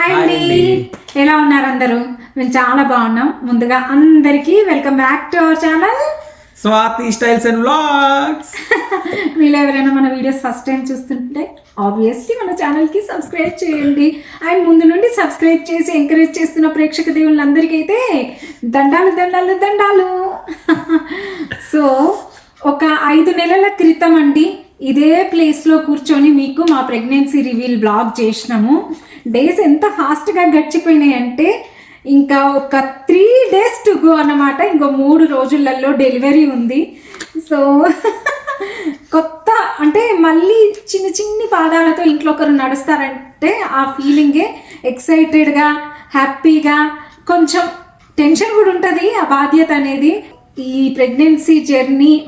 Hi అండి, ఎలా ఉన్నారు అందరూ? మేము చాలా బాగున్నాం. ముందుగా అందరికీ welcome back to our channel Swathi styles and vlogs. మీరు ఎవరైనా మన వీడియోస్ ఫస్ట్ టైం చూస్తుంటే ఆబ్వియస్లీ మన ఛానల్కి సబ్స్క్రైబ్ చేయండి. అండ్ ముందు నుండి సబ్స్క్రైబ్ చేసి ఎంకరేజ్ చేస్తున్న ప్రేక్షక దేవుళ్ళందరికీ అయితే దండాలు దండాలు దండాలు. సో ఒక 5 నెలల క్రితం అండి ఇదే ప్లేస్లో కూర్చొని మీకు మా ప్రెగ్నెన్సీ రివీల్ బ్లాగ్ చేసినాము. డేస్ ఎంత ఫాస్ట్గా గడిచిపోయినాయి అంటే ఇంకా ఒక 3 days టు గో అన్నమాట. ఇంకో 3 రోజులలో డెలివరీ ఉంది. సో కొత్త అంటే మళ్ళీ చిన్ని పాదాలతో ఇంట్లో ఒకరు నడుస్తారంటే ఆ ఫీలింగే ఎక్సైటెడ్గా, హ్యాపీగా, కొంచెం టెన్షన్ కూడా ఉంటుంది. ఆ బాధ్యత అనేది ఈ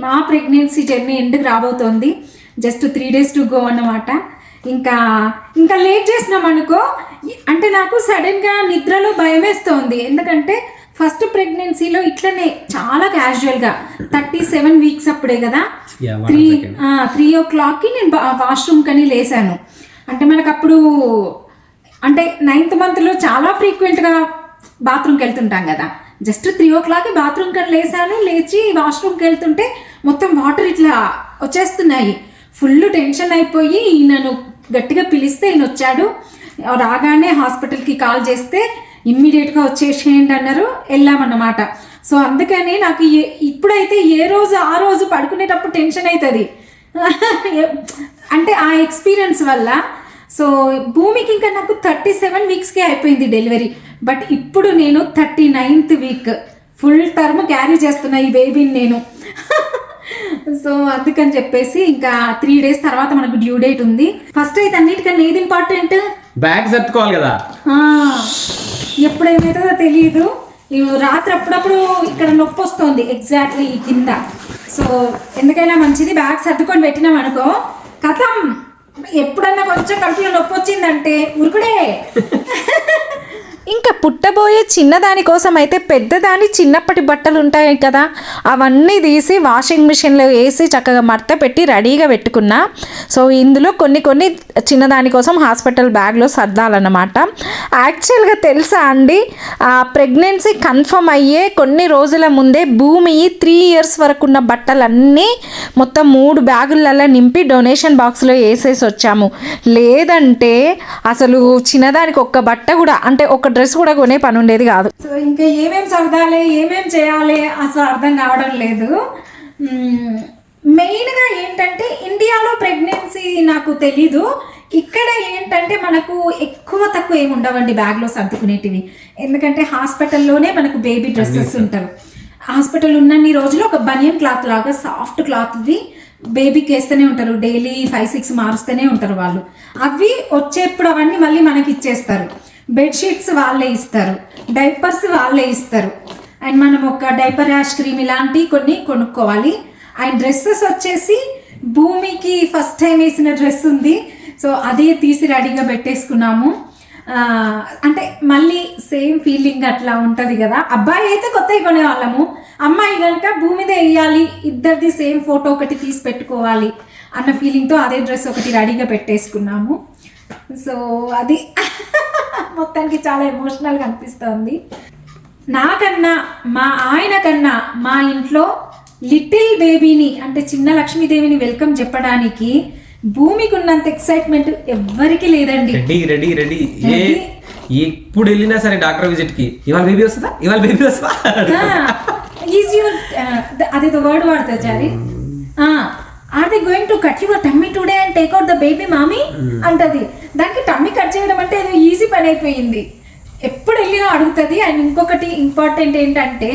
మా ప్రెగ్నెన్సీ జర్నీ ఎండ్కి రాబోతోంది. జస్ట్ 3 days టు గో అన్నమాట. ఇంకా లేట్ చేసినాం అనుకో అంటే నాకు సడన్గా నిద్రలో భయం వేస్తోంది. ఎందుకంటే ఫస్ట్ ప్రెగ్నెన్సీలో ఇట్లనే చాలా క్యాజువల్గా 37 weeks అప్పుడే కదా 3 o'clockకి నేను వాష్రూమ్ కని లేసాను. అంటే మనకు అప్పుడు అంటే 9th monthలో చాలా ఫ్రీక్వెంట్గా బాత్రూమ్కి వెళ్తుంటాం కదా. జస్ట్ 3 o'clockకి బాత్రూమ్ కని లేసాను. లేచి వాష్రూమ్కి వెళ్తుంటే మొత్తం వాటర్ ఇట్లా వచ్చేస్తున్నాయి. ఫుల్ టెన్షన్ అయిపోయి ఈయనను గట్టిగా పిలిస్తే ఈయన వచ్చాడు. రాగానే హాస్పిటల్కి కాల్ చేస్తే ఇమ్మీడియట్గా వచ్చేసేయండి అన్నారు. వెళ్ళామన్నమాట. సో అందుకని నాకు ఇప్పుడైతే ఆ రోజు పడుకునేటప్పుడు టెన్షన్ అవుతుంది అంటే ఆ ఎక్స్పీరియన్స్ వల్ల. సో భూమికి ఇంకా నాకు 37 weeksకే అయిపోయింది డెలివరీ. బట్ ఇప్పుడు నేను 39th week full term carry చేస్తున్నా ఈ బేబీని నేను. సో అందుకని చెప్పేసి ఇంకా 3 days తర్వాత మనకు డ్యూ డేట్ ఉంది. ఫస్ట్ అయితే అన్నిటికన్నా ఏది ఇంపార్టెంట్, బ్యాగ్ సర్దుకోవాలి కదా. ఎప్పుడేమవుతుందో తెలియదు. రాత్రి అప్పుడప్పుడు ఇక్కడ నొప్పి వస్తుంది ఎగ్జాక్ట్లీ ఈ కింద. సో ఎందుకైనా మంచిది బ్యాగ్ సర్దుకొని పెట్టినాం అనుకో కథం. ఎప్పుడన్నా కొంచెం కడుపులో నొప్పి వచ్చిందంటే ఉరుకుడే. ఇంకా పుట్టబోయే చిన్నదాని కోసం అయితే పెద్దదాని చిన్నప్పటి బట్టలు ఉంటాయి కదా, అవన్నీ తీసి వాషింగ్ మిషన్లో వేసి చక్కగా మడత పెట్టి రెడీగా పెట్టుకున్నా. సో ఇందులో కొన్ని చిన్నదాని కోసం హాస్పిటల్ బ్యాగ్లో సర్దాలన్నమాట. యాక్చువల్గా తెలుసా అండి, ఆ ప్రెగ్నెన్సీ కన్ఫర్మ్ అయ్యే కొన్ని రోజుల ముందే భూమి 3 years వరకు ఉన్న బట్టలన్నీ మొత్తం 3 బ్యాగులలో నింపి డొనేషన్ బాక్స్లో వేసేసి వచ్చాము. లేదంటే అసలు చిన్నదానికి ఒక్క బట్ట కూడా అంటే ఒక డ్రెస్ కూడా కొనే పని ఉండేది కాదు. సో ఇంకా ఏమేమి సర్దాలి, ఏమేమి చేయాలి అసలు అర్థం కావడం లేదు. మెయిన్గా ఏంటంటే ఇండియాలో ప్రెగ్నెన్సీ నాకు తెలీదు. ఇక్కడ ఏంటంటే మనకు తక్కువ ఏమి ఉండవండి బ్యాగ్లో సర్దుకునేటివి. ఎందుకంటే హాస్పిటల్లోనే మనకు బేబీ డ్రెస్సెస్ ఉంటారు. హాస్పిటల్ ఉన్నన్ని రోజులు ఒక బనియన్ క్లాత్ లాగా సాఫ్ట్ క్లాత్ది బేబీకి వేస్తూనే ఉంటారు. డైలీ 5-6 మారుస్తూనే ఉంటారు వాళ్ళు. అవి వచ్చేప్పుడు అవన్నీ మళ్ళీ మనకి ఇచ్చేస్తారు. బెడ్షీట్స్ వాళ్ళే ఇస్తారు, డైపర్స్ వాళ్ళే ఇస్తారు. అండ్ మనం ఒక డైపర్ ర్యాష్ క్రీమ్ ఇలాంటివి కొన్ని కొనుక్కోవాలి. అండ్ డ్రెస్సెస్ వచ్చేసి భూమికి ఫస్ట్ టైం వేసిన డ్రెస్ ఉంది. సో అదే తీసి రెడీగా పెట్టేసుకున్నాము. అంటే మళ్ళీ సేమ్ ఫీలింగ్ అట్లా ఉంటుంది కదా. అబ్బాయి అయితే కొత్తవి కొనేవాళ్ళము, అమ్మాయి కనుక భూమిదే వేయాలి, ఇద్దరిది సేమ్ ఫోటో ఒకటి తీసి పెట్టుకోవాలి అన్న ఫీలింగ్తో అదే డ్రెస్ ఒకటి రెడీగా పెట్టేసుకున్నాము. సో అది మొత్తానికి చాలా ఎమోషనల్గా అనిపిస్తుంది. నాకన్నా మా ఆయన కన్నా మా ఇంట్లో లిటిల్ బేబీని అంటే చిన్న లక్ష్మీదేవిని వెల్కమ్ చెప్పడానికి భూమికి ఉన్నంత ఎక్సైట్మెంట్ ఎవ్వరికి లేదండి. రెడీ ఎప్పుడు వెళ్ళినా సరే డాక్టర్ విజిట్ కి ఇవాళ బేబీ వస్తుందా అదేదో వర్డ్ వాడుతుంది Chari. Are they going to cut your tummy today and take out the baby mummy అంటది. దానికి టమ్మీ కట్ చేయడం అంటే ఏదో ఈజీ పని అయిపోయింది. ఎప్పుడు వెళ్ళినా అడుగుతుంది. అండ్ ఇంకొకటి ఇంపార్టెంట్ ఏంటంటే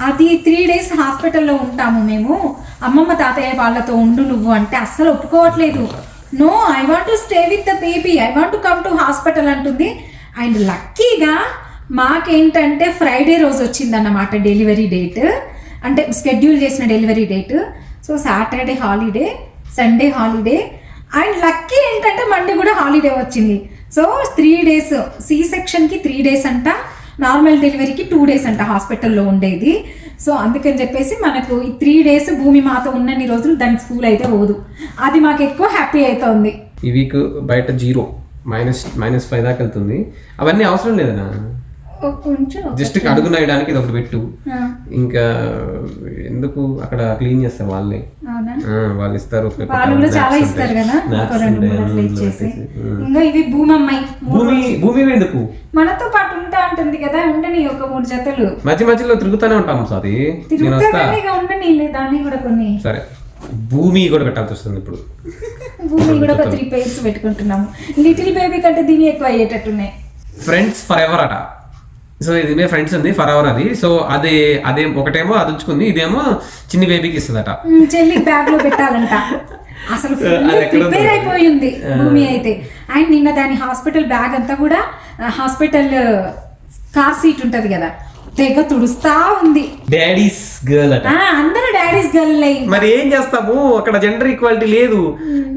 అది 3 days హాస్పిటల్లో ఉంటాము మేము. అమ్మమ్మ తాతయ్య వాళ్ళతో ఉండు నువ్వు అంటే అస్సలు ఒప్పుకోవట్లేదు. No, I want to stay with the baby, I want to come to hospital అంటుంది. అండ్ లక్కీగా మాకేంటంటే ఫ్రైడే రోజు వచ్చిందన్నమాట డెలివరీ డేట్, అంటే షెడ్యూల్ చేసిన delivery date. So Saturday holiday, Sunday holiday. And lucky ఏంటంటే మండే కూడా హాలిడే వచ్చింది. సో 3 days సి సెక్షన్కి 3 days అంట, నార్మల్ డెలివరీకి 2 days అంట హాస్పిటల్లో ఉండేది. సో అందుకని చెప్పేసి మనకు ఈ 3 days భూమి మాతో ఉన్నన్ని రోజులు దాని స్కూల్ అయితే పోదు. అది మాకు ఎక్కువ హ్యాపీ అవుతుంది. ఈ వీక్ బయట 0 -5 దాకా వెళ్తుంది. అవన్నీ అవసరం లేదనా, కొంచెం జస్ట్ అడుగు వేయడానికి ఇది ఒకటి పెట్టు, ఇంకా ఎందుకు అక్కడ క్లీన్ చేస్తారు వాళ్ళే, వాళ్ళు ఇస్తారు. వాళ్ళు కూడా చాలా ఇస్తారు కదా, ఇంకా ఇవి భూమమ్మాయి. భూమి ఎందుకు మనతో పాటు ఉంటా ఉంటుంది కదా, ఉండని ఒక 3 జతలు మధ్యలో తిరుగుతూనే ఉంటాం. సారీ ఉండని దాన్ని కూడా కొన్ని. సరే భూమి కూడా పెట్టాల్సి వస్తుంది ఇప్పుడు. భూమి కూడా ఒక 3 pairs పెట్టుకుంటున్నాము. లిటిల్ బేబీ కంటే దీని ఎక్కువ అయ్యేటట్టున్నాయి. ఫ్రెండ్స్ ఫర్ ఎవర్ అట. సో ఇది మే ఫ్రెండ్స్ ఉంది ఫర్ ఎవర్ అది. సో అదే ఒకటేమో అది ఉంచుకుంది, ఇదేమో చిన్ని బేబీకి ఇస్తుందట. చెల్లి బ్యాగ్ లో పెట్టాలంట. అసలు ప్రిపేర్ అయిపోయింది భూమి అయితే. అండ్ నిన్న దాని హాస్పిటల్ బ్యాగ్ అంతా కూడా హాస్పిటల్ కార్ సీట్ ఉంటది కదా, తెగ తుడుస్తా ఉంది. డాడీస్ గర్ల్ అట. అందరూ డాడీస్ గర్ల్. మరి ఏం చేస్తాము, అక్కడ జెండర్ ఈక్వాలిటీ లేదు.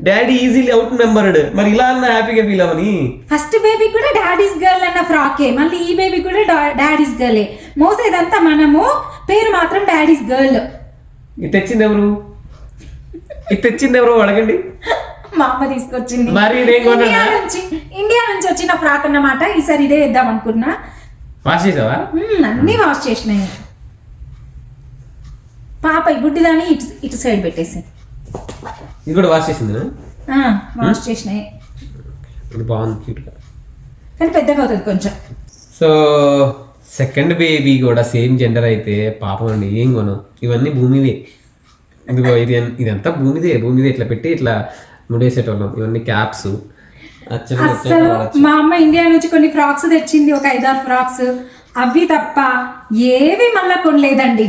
Daddy easily out membered. మరి ఇలా అన్న హ్యాపీగా ఫీల్ అవని. ఫస్ట్ బేబీ కూడా డాడీస్ గర్ల్ అన్న ఫ్రాకే, మళ్ళీ ఈ బేబీ కూడా డాడీస్ గర్లే. మోసేదంతా మనము, పేరు మాత్రం డాడీస్ గర్ల్. ఇది తెచ్చింది ఎవరు అడగండి. మా అమ్మ తీసుకొచ్చింది. మరి ఇండియా నుంచి వచ్చిన ఫ్రాక్ అన్నమాట. ఈసారి ఇదే ఇద్దాం అనుకున్నా. వాష్ చేసావా? అన్నీ వాష్ చేసినాయి. పాప ఈ బుడ్డిదాన్ని ఇటు సైడ్ పెట్టేసి. ఇది కూడా వాష్ చేసింది. వాష్ చేసినాయి. ఇది బాగుంది, క్యూట్ గా, కానీ పెద్దగా అవుతుంది కొంచెం. సో సెకండ్ బేబీ కూడా సేమ్ జెండర్ అయితే పాపం అండి ఏం కొను. ఇవన్నీ భూమివే. ఇదిగో ఇదంతా భూమిదే ఇట్లా పెట్టి ఇట్లా ముడేసేటోళ్ళం. ఇవన్నీ క్యాప్స్. అసలు మా అమ్మ ఇండియా నుంచి కొన్ని ఫ్రాక్స్ తెచ్చింది, ఒక 5-6 ఫ్రాక్స్. అవి తప్ప ఏవి మళ్ళా కొనలేదండి.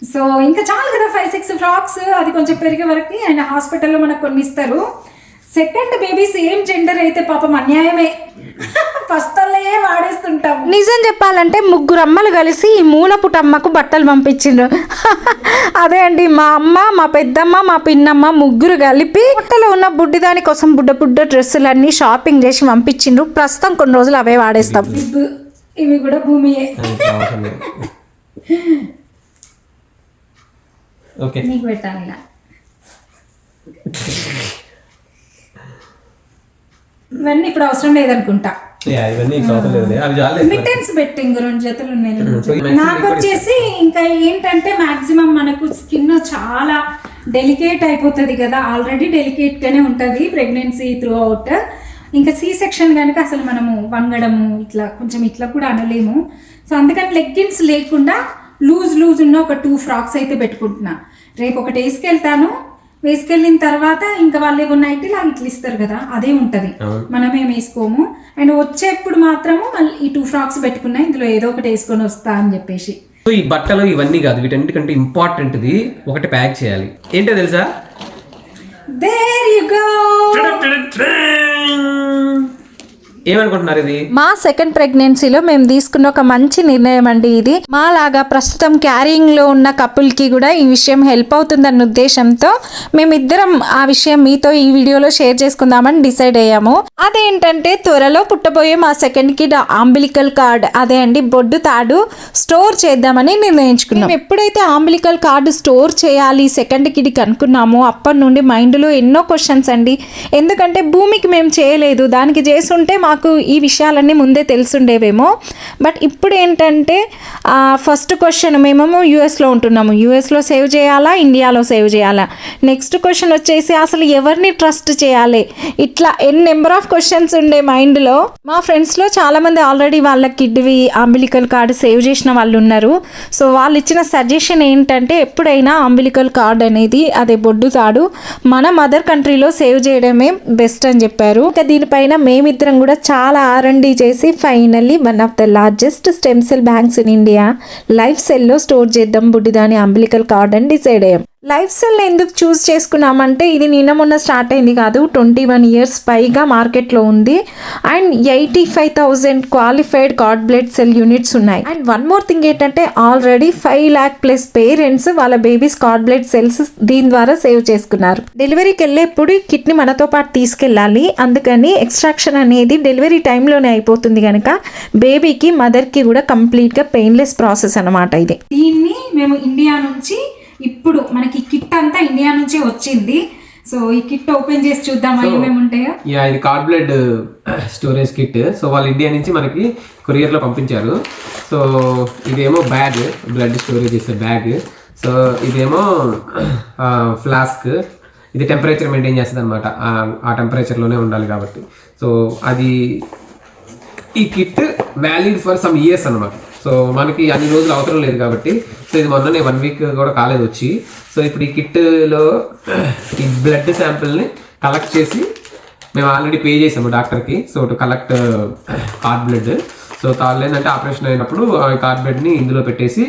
సో ఇంకా చాలు కదా 5-6 ఫ్రాక్స్. అది కొంచెం పెరిగే వరకు ఆయన హాస్పిటల్లో మనకు కొన్ని ఇస్తారు. సెకండ్ బేబీ సేమ్ జెండర్ అయితే పాపం అన్యాయమే. ఫస్ట్ వాళ్ళే వాడేస్తుంటాం. నిజం చెప్పాలంటే 3 అమ్మలు కలిసి ఈ మూలపుటమ్మకు బట్టలు పంపించిండ్రు. అదే అండి, మా అమ్మ, మా పెద్దమ్మ, మా పిన్నమ్మ 3 కలిపి బట్టలో ఉన్న బుడ్డిదాని కోసం బుడ్డ డ్రెస్సులన్నీ షాపింగ్ చేసి పంపించిండ్రు. ప్రస్తుతం కొన్ని రోజులు అవే వాడేస్తాం. ఇవి కూడా భూమియే. నీకు పెట్టాలి. ఇవన్నీ ఇప్పుడు అవసరం లేదనుకుంటా. మిట్టెన్స్ బెట్టింగ్ 2 జతలు ఉన్నాయి. నాకు వచ్చేసి ఇంకా ఏంటంటే మాక్సిమం మనకు స్కిన్ చాలా డెలికేట్ అయిపోతుంది కదా, ఆల్రెడీ డెలికేట్ గానే ఉంటుంది ప్రెగ్నెన్సీ త్రూ అవుట్. ఇంకా సి సెక్షన్ కనుక అసలు మనము వంగడము ఇట్లా కొంచెం ఇట్లా కూడా అనలేము. సో అందుకని లెగ్గిన్స్ లేకుండా లూజ్ ఉన్న ఒక 2 ఫ్రాక్స్ అయితే పెట్టుకుంటున్నా. రేపు ఒకటి వేసుకెళ్ళిన తర్వాత ఇంకా వాళ్ళు ఏమో నైటీలు ఇట్లా ఇస్తారు కదా, అదే ఉంటది, మనమేం వేసుకోము. అండ్ వచ్చేప్పుడు మాత్రము మళ్ళీ ఈ 2 ఫ్రాక్స్ పెట్టుకున్నా, ఇందులో ఏదో ఒకటి వేసుకొని వస్తా అని చెప్పేసి. సో ఈ బట్టలు ఇవన్నీ కాదు, వీటన్నిటికంటే ఇంపార్టెంట్ది ఒకటి ప్యాక్ చేయాలి. ఏంటో తెలుసా? There you go. ఏమనుకుంటున్నారు? ఇది మా సెకండ్ ప్రెగ్నెన్సీలో మేము తీసుకున్న ఒక మంచి నిర్ణయం అండి. ఇది మా లాగా ప్రస్తుతం క్యారింగ్ లో ఉన్న కపుల్ కి కూడా ఈ విషయం హెల్ప్ అవుతుందన్న ఉద్దేశంతో మేమిద్దరం ఆ విషయం మీతో ఈ వీడియోలో షేర్ చేసుకుందామని డిసైడ్ అయ్యాము. అదేంటంటే త్వరలో పుట్టబోయే మా సెకండ్ కిడ్ అంబిలికల్ కార్డ్, అదే అండి బొడ్డు తాడు స్టోర్ చేద్దామని నిర్ణయించుకున్నాం. ఎప్పుడైతే అంబిలికల్ కార్డు స్టోర్ చేయాలి సెకండ్ కిడ్కి అనుకున్నామో అప్పటి నుండి మైండ్లో ఎన్నో క్వశ్చన్స్ అండి. ఎందుకంటే భూమికి మేము చేయలేదు, దానికి చేసుంటే మాకు ఈ విషయాలన్నీ ముందే తెలుసుండేవేమో. బట్ ఇప్పుడు ఏంటంటే ఫస్ట్ క్వశ్చన్, మేమేమో యూఎస్లో ఉంటున్నాము, యూఎస్లో సేవ్ చేయాలా ఇండియాలో సేవ్ చేయాలా, నెక్స్ట్ క్వశ్చన్ వచ్చేసి అసలు ఎవరిని ట్రస్ట్ చేయాలి, ఇట్లా నెంబర్ ఆఫ్ క్వశ్చన్స్ ఉండే మైండ్లో. మా ఫ్రెండ్స్లో చాలామంది ఆల్రెడీ వాళ్ళ కిడ్వి అంబిలికల్ కార్డు సేవ్ చేసిన వాళ్ళు ఉన్నారు. సో వాళ్ళు ఇచ్చిన సజెషన్ ఏంటంటే ఎప్పుడైనా అంబిలికల్ కార్డ్ అనేది అదే బొడ్డు తాడు మన మదర్ కంట్రీలో సేవ్ చేయడమే బెస్ట్ అని చెప్పారు. ఇంకా దీనిపైన మేమిద్దరం కూడా చాలా R&D చేసి finally one of the largest stem cell banks in India life సెల్లో స్టోర్ చేద్దాం బుడ్డిదాని అంబిలికల్ కార్డ్ అని డిసైడ్ అయ్యాం. లైఫ్ సెల్ ఎందుకు చూస్ చేసుకున్నామంటే ఇది నిన్న మొన్న స్టార్ట్ అయింది కాదు, 21 years పైగా మార్కెట్లో ఉంది. And 85,000 qualified card blood cell units ఉన్నాయి. అండ్ వన్ మోర్ థింగ్ ఏంటంటే ఆల్రెడీ 5 lakh+ పేరెంట్స్ వాళ్ళ బేబీస్ కార్డ్ బ్లడ్ సెల్స్ దీని ద్వారా సేవ్ చేసుకున్నారు. డెలివరీకి వెళ్ళేప్పుడు కిడ్ని మనతో పాటు తీసుకెళ్ళాలి, అందుకని ఎక్స్ట్రాక్షన్ అనేది డెలివరీ టైంలోనే అయిపోతుంది కనుక బేబీకి మదర్కి కూడా కంప్లీట్గా పెయిన్లెస్ ప్రాసెస్ అనమాట. ఇది దీన్ని మేము ఇండియా నుంచి ఇప్పుడు మనకి కిట్ అంతా ఇండియా నుంచే వచ్చింది. సో ఈ కిట్ ఓపెన్ చేసి చూద్దామా ఏమేమి ఉంటాయో. యా, ఇది card blood storage kit. So వాళ్ళు ఇండియా నుంచి మనకి కొరియర్లో పంపించారు. సో ఇదేమో బ్యాగ్, బ్లడ్ స్టోరేజ్ చేసే బ్యాగ్. సో ఇదేమో ఫ్లాస్క్, ఇది టెంపరేచర్ మెయింటైన్ చేస్తుంది అనమాట, ఆ టెంపరేచర్లోనే ఉండాలి కాబట్టి. సో అది ఈ kit valid for some years అనమాట. సో మనకి అన్ని రోజులు అవసరం లేదు కాబట్టి. సో ఇది మొన్ననే 1 వీక్ కూడా కాలేదు వచ్చి. సో ఇప్పుడు ఈ కిట్లో ఈ బ్లడ్ శాంపిల్ని కలెక్ట్ చేసి మేము ఆల్రెడీ పే చేసాము డాక్టర్కి. So to collect card blood. So తాళ్ళు ఏంటంటే ఆపరేషన్ అయినప్పుడు ఆ కార్డ్ బ్లడ్ని ఇందులో పెట్టేసి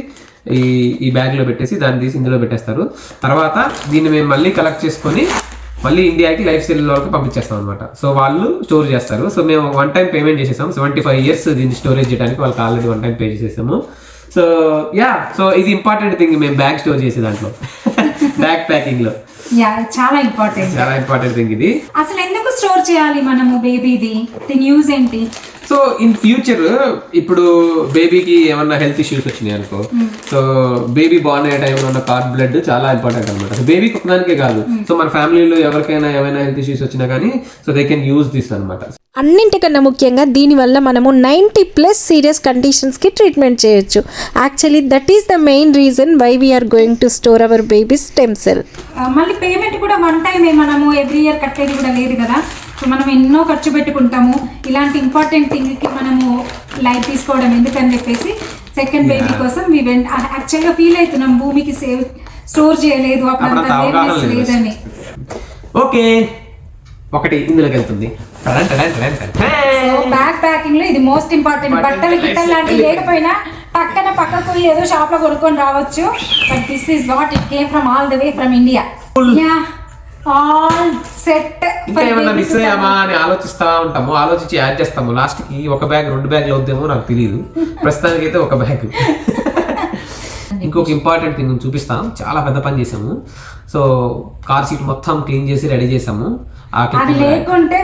ఈ బ్యాగ్లో పెట్టేసి దాన్ని తీసి ఇందులో పెట్టేస్తారు. తర్వాత దీన్ని మేము మళ్ళీ కలెక్ట్ చేసుకొని మళ్ళీ ఇండియాకి లైఫ్ స్టైల్ వరకు పంపించేస్తాం అనమాట. సో వాళ్ళు స్టోర్ చేస్తారు. సో మేము 1 టైం పేమెంట్ చేసేసాము. 75 ఇయర్స్ దీన్ని స్టోరేజ్ చేయడానికి వాళ్ళకి ఆల్రెడీ 1 టైం పే చేసేసాము. సో యా, సో ఇది ఇంపార్టెంట్ థింగ్ మేము బ్యాగ్ స్టోర్ చేసే దాంట్లో బ్యాగ్ ప్యాకింగ్ లో. యా, చాలా ఇంపార్టెంట్ థింగ్ ఇది. అసలు ఎందుకు స్టోర్ చేయాలి మనము బేబీది, దీని యూజ్ ఏంటి? సో ఇన్ ఫ్యూచర్ ఇప్పుడు బేబీకి ఏమన్నా హెల్త్ ఇష్యూస్ వచ్చినాయి అనుకో, సో బేబీ బార్న్ అయ్యే టైంలో ఉన్న కార్డ్ బ్లడ్ చాలా ఇంపార్టెంట్ అనమాట. బేబీకి ఒకదానికే కాదు, సో మన ఫ్యామిలీలో ఎవరికైనా ఏమైనా హెల్త్ ఇష్యూస్ వచ్చినా కానీ so they can use this అనమాట. అన్నింటికన్నా ముఖ్యంగా దీనివల్ల మనము 90+ సీరియస్ కండిషన్స్కి ట్రీట్మెంట్ చేయొచ్చు. Actually that is the main reason why we're going to store our baby stem cell. మళ్ళీ పేమెంట్ కూడా 1 టైమే, మనము ఎవ్రీ ఇయర్ కట్టేది కూడా లేదు కదా. సో మనం ఎన్నో ఖర్చు పెట్టుకుంటాము, ఇలాంటి ఇంపార్టెంట్ థింగ్కి మనము లైట్ తీసుకోవడం ఎందుకని చెప్పేసి సెకండ్ బేబీ కోసం యాక్చువల్గా ఫీల్ అవుతున్నాం భూమికి స్టోర్ చేయలేదు అప్పుడంతా అవేర్నెస్ లేదని. ఓకే, ఒకటి ఇందులోకి వెళ్తుంది. బ్యాగ్ ప్యాకింగ్ లో ఇది మోస్ట్ ఇంపార్టెంట్. బట్టలు గిట్టలు లాంటివి లేకపోయినా పక్కకు పోయి ఏదో షాప్ లో కొనుక్కొని రావచ్చు. But this is what it came from all the way from India. Yeah, all set. ఇంకా ఏమన్నా మిస్ అయ్యామా అని ఆలోచించి యాడ్ చేస్తాము. లాస్ట్ కి 1 బ్యాగ్ 2 బ్యాగ్లు అవుతామో నాకు తెలియదు. ప్రస్తుతానికి అయితే 1 బ్యాగ్. ఇంకొక ఇంపార్టెంట్ థింగ్ చూపిస్తాం. చాలా పెద్ద పని చేసాము. సో కార్ సీట్ మొత్తం క్లీన్ చేసి రెడీ చేసాము. అది లేకుంటే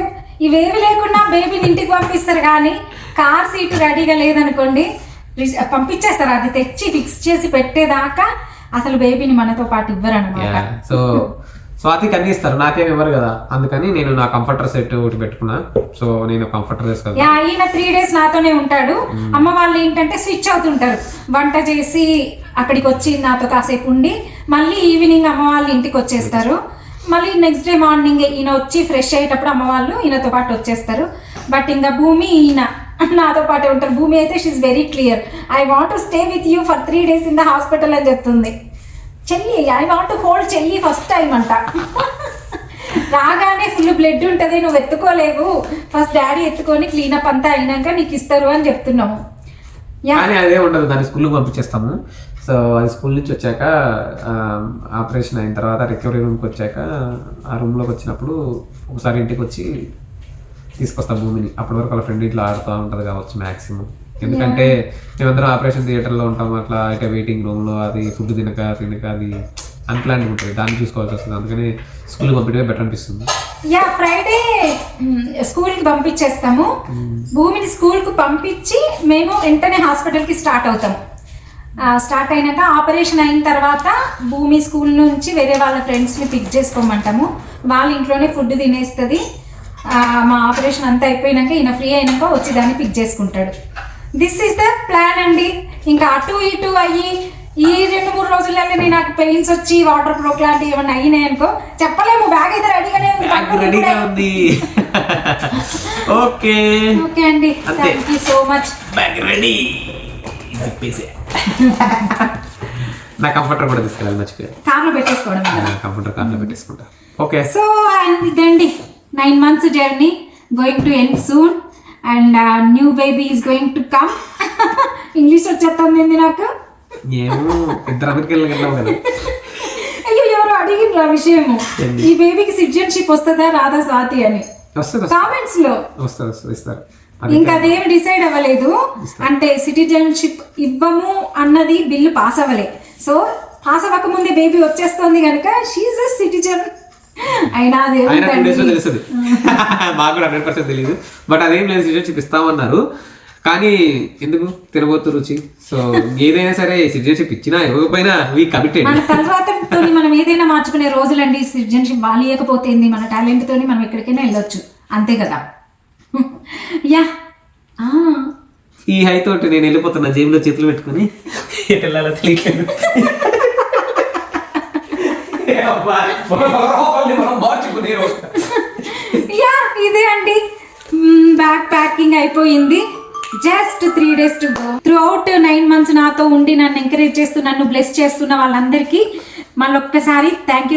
ఇవేవి లేకుండా బేబీని ఇంటికి పంపిస్తారు, కానీ కార్ సీట్ రెడీగా లేదనుకోండి పంపించేస్తారు. అది తెచ్చి ఫిక్స్ చేసి పెట్టేదాకా అసలు బేబీని మనతో పాటు ఇవ్వరు అనమాట. సో స్వాతికి అన్ని ఇస్తారు, నాకేం ఇవ్వరు కదా. అందుకని నేను నా కంఫర్టర్ సెట్ ఒకటి పెట్టుకున్నా. సో నేను కంఫర్టర్ వేసుకోవాలి. ఈయన 3 days నాతోనే ఉంటాడు. అమ్మ వాళ్ళు ఏంటంటే స్విచ్ అవుతుంటారు, వంట చేసి అక్కడికి వచ్చి నాతో కాసేపు ఉండి మళ్ళీ ఈవినింగ్ అమ్మ వాళ్ళు ఇంటికి వచ్చేస్తారు. మళ్ళీ నెక్స్ట్ డే మార్నింగ్ ఈయన వచ్చి ఫ్రెష్ అయ్యేటప్పుడు అమ్మ వాళ్ళు ఈయనతో పాటు వచ్చేస్తారు. బట్ ఇంకా భూమి ఈయన నాతో పాటే ఉంటారు. భూమి అయితే she is very clear. I want to stay with you for 3 days in the hospital అని చెప్తుంది. చెల్లి, ఐ వాంట్ టు హోల్డ్ చెల్లి ఫస్ట్ టైం అంట. రాగానే ఫుల్ బ్లడ్ ఉంటుంది, నువ్వు ఎత్తుకోలేవు, ఫస్ట్ డాడీ ఎత్తుకొని క్లీనప్ అంతా అయినాక నీకు ఇస్తారు అని చెప్తున్నాము. కానీ అదే ఉండదు, దాన్ని స్కూల్కి పంపించేస్తాము. సో అది స్కూల్ నుంచి వచ్చాక ఆపరేషన్ అయిన తర్వాత రికవరీ రూమ్కి వచ్చాక ఆ రూమ్లోకి వచ్చినప్పుడు ఒకసారి ఇంటికి వచ్చి తీసుకొస్తాం భూమిని. అప్పటి వరకు వాళ్ళ ఫ్రెండ్ ఇట్లా ఆడుతూ ఉంటుంది కావచ్చు మ్యాక్సిమం. ఎందుకంటే మేమందరం ఆపరేషన్ థియేటర్లో ఉంటాం, అట్లా అయితే వెయిటింగ్ రూమ్లో అది ఫుడ్ తినక అది అన్ప్లాన్ ఉంటుంది, దాన్ని చూసుకోవాల్సి వస్తుంది. అందుకని స్కూల్కి పంపించే బెటర్ అనిపిస్తుంది. యా, ఫ్రైడే స్కూల్కి పంపించేస్తాము. భూమిని స్కూల్కి పంపించి మేము వెంటనే హాస్పిటల్కి స్టార్ట్ అవుతాము. స్టార్ట్ అయినాక ఆపరేషన్ అయిన తర్వాత భూమి స్కూల్ నుంచి వేరే వాళ్ళ ఫ్రెండ్స్ని పిక్ చేసుకోమంటాము. వాళ్ళ ఇంట్లోనే ఫుడ్ తినేస్తుంది. మా ఆపరేషన్ అంతా అయిపోయినాక ఈయన ఫ్రీ అయినాక వచ్చి దాన్ని పిక్ చేసుకుంటాడు. దిస్ ఈస్ ద ప్లాన్ అండి. ఇంకా అటు ఇటు అయ్యి ఈ 2-3 రోజుల్లోనే నాకు పెయిన్స్ వచ్చి వాటర్ ప్రోక్ లాంటివి ఏమన్నా అయినాయి అనుకో చెప్పలేము. బ్యాగ్ అయితే రెడీగానే ఉంది. ఓకే అండి, thank you so much. Bag ready. నా కంఫర్టర్ కూడా తీసుకెళ్ళాలి, మర్చిపోయాను. కార్లో పెట్టేసుకోవడం, కంఫర్టర్ కార్లో పెట్టేసుకుంటా. ఓకే, సో ఇదండి 9 months journey going to end soon and new baby is going to come. English వచ్చేస్తుంది నాకు. ఏమో ఇద్దరు అమెరికన్లు వెళ్ళాం కదా. అయ్యో, ఎవరు అడిగిన విషయము ఈ బేబీకి సిటిజన్షిప్ వస్తుందా రాదా స్వాతి అని కామెంట్స్ లో ఇస్తారు. ఇంకా అదేమి డిసైడ్ అవ్వలేదు. అంటే సిటిజన్షిప్ ఇవ్వము అన్నది బిల్లు పాస్ అవ్వలే. సో పాస్ అవ్వక ముందే బేబీ వచ్చేస్తుంది కనుక షీఈస్ ఎ సిటిజన్. అయినా తెలుస్తుంది మాకు కూడా 100% తెలియదు. బట్ అదేం లేదు, సిటిజన్షిప్ ఇస్తామన్నారు. కానీ ఎందుకు తినబోతు రుచి. సో ఏదైనా సరే సిటిజన్షిప్ ఇచ్చినా ఇవ్వకపోయినా వీ కమిటెడ్. మన తర్వాతతో మనం ఏదైనా మార్చుకునే రోజులండి. సిటిజన్షిప్ వాళ్ళు ఇవ్వకపోతే ఏంది, మన టాలెంట్ తోని మనం ఎక్కడికైనా వెళ్ళొచ్చు, అంతే కదా. యా ఈ హై తోటి నేను వెళ్ళిపోతున్నా జేబులో చేతులు పెట్టుకుని ఎటు వెళ్ళాలో తెలియట్లేదు. యా ఇదే అండి, బ్యాగ్ ప్యాకింగ్ అయిపోయింది. Just 3 days to go. Through out 9 months నాతో ఉండి నన్ను ఎంకరేజ్ చేస్తూ నన్ను బ్లెస్ చేస్తున్న వాళ్ళందరికీ మళ్ళొక్కసారి thank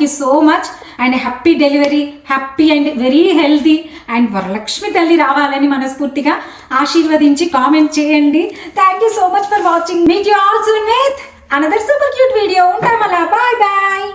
you so much. And happy delivery, happy and very healthy and Varalakshmi తల్లి రావాలని మనస్ఫూర్తిగా ఆశీర్వదించి కామెంట్ చేయండి. Thank you so much for watching. Meet you all soon with another super cute video. ఉంటాం అలా, బాయ్ బాయ్.